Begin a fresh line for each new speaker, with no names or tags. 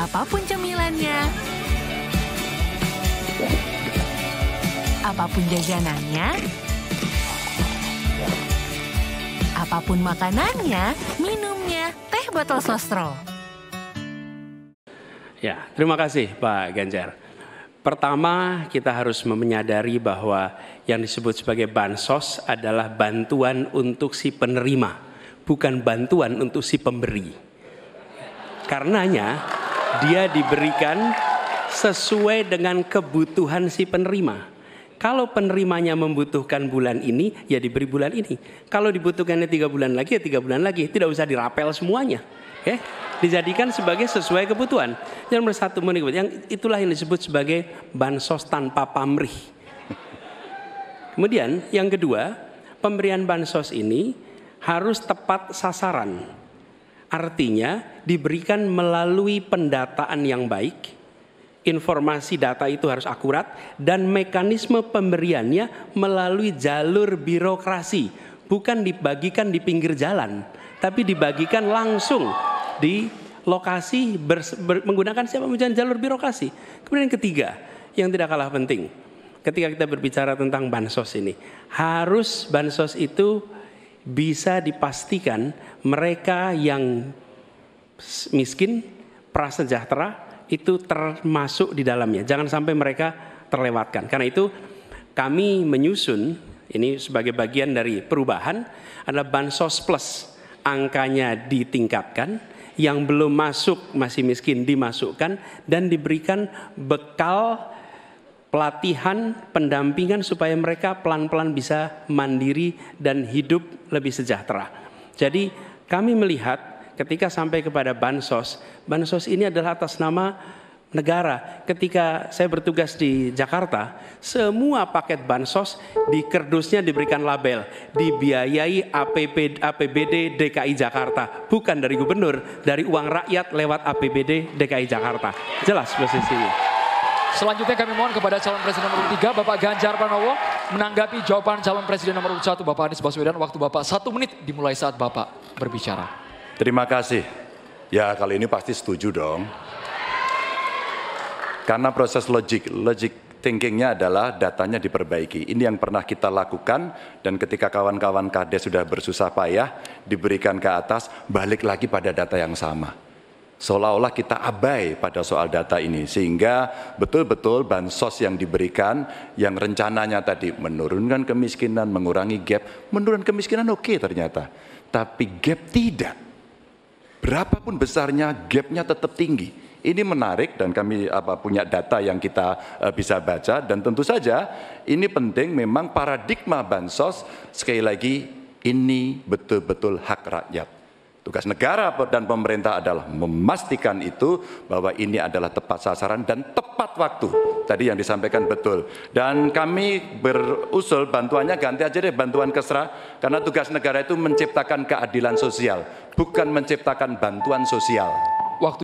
Apapun cemilannya, apapun jajanannya, apapun makanannya, minumnya, teh botol sostro.
Ya, terima kasih Pak Ganjar. Pertama, kita harus menyadari bahwa yang disebut sebagai bansos adalah bantuan untuk si penerima, bukan bantuan untuk si pemberi. Karenanya, dia diberikan sesuai dengan kebutuhan si penerima. Kalau penerimanya membutuhkan bulan ini, ya diberi bulan ini. Kalau dibutuhkannya 3 bulan lagi, ya 3 bulan lagi. Tidak usah dirapel semuanya. Ya, dijadikan sebagai sesuai kebutuhan. Yang nomor satu, itulah yang disebut sebagai bansos tanpa pamrih. Kemudian yang kedua, pemberian bansos ini harus tepat sasaran. Artinya diberikan melalui pendataan yang baik, informasi data itu harus akurat, dan mekanisme pemberiannya melalui jalur birokrasi. Bukan dibagikan di pinggir jalan, tapi dibagikan langsung di lokasi menggunakan siapa menjadi jalur birokrasi. Kemudian yang ketiga, yang tidak kalah penting, ketika kita berbicara tentang bansos ini, harus bansos itu bisa dipastikan mereka yang miskin, prasejahtera itu termasuk di dalamnya. Jangan sampai mereka terlewatkan. Karena itu kami menyusun ini sebagai bagian dari perubahan adalah bansos plus. Angkanya ditingkatkan, yang belum masuk masih miskin dimasukkan dan diberikan bekal pelatihan, pendampingan supaya mereka pelan-pelan bisa mandiri dan hidup lebih sejahtera. Jadi kami melihat ketika sampai kepada bansos, bansos ini adalah atas nama negara. Ketika saya bertugas di Jakarta, semua paket bansos di kerdusnya diberikan label dibiayai APBD DKI Jakarta, bukan dari gubernur, dari uang rakyat lewat APBD DKI Jakarta. Jelas posisinya.
Selanjutnya kami mohon kepada calon presiden nomor 3 Bapak Ganjar Pranowo menanggapi jawaban calon presiden nomor 1 Bapak Anies Baswedan. Waktu Bapak 1 menit dimulai saat Bapak berbicara.
Terima kasih. Ya, kali ini pasti setuju dong. Karena proses logic thinkingnya adalah datanya diperbaiki. Ini yang pernah kita lakukan, dan ketika kawan-kawan KD sudah bersusah payah diberikan ke atas, balik lagi pada data yang sama. Seolah-olah kita abai pada soal data ini, sehingga betul-betul bansos yang diberikan yang rencananya tadi menurunkan kemiskinan, mengurangi gap, menurunkan kemiskinan oke ternyata, tapi gap tidak. Berapapun besarnya gapnya tetap tinggi. Ini menarik dan kami punya data yang kita bisa baca, dan tentu saja ini penting. Memang paradigma bansos sekali lagi ini betul-betul hak rakyat. Tugas negara dan pemerintah adalah memastikan itu bahwa ini adalah tepat sasaran dan tepat waktu. Tadi yang disampaikan betul. Dan kami berusul bantuannya ganti aja deh bantuan kesra, karena tugas negara itu menciptakan keadilan sosial, bukan menciptakan bantuan sosial.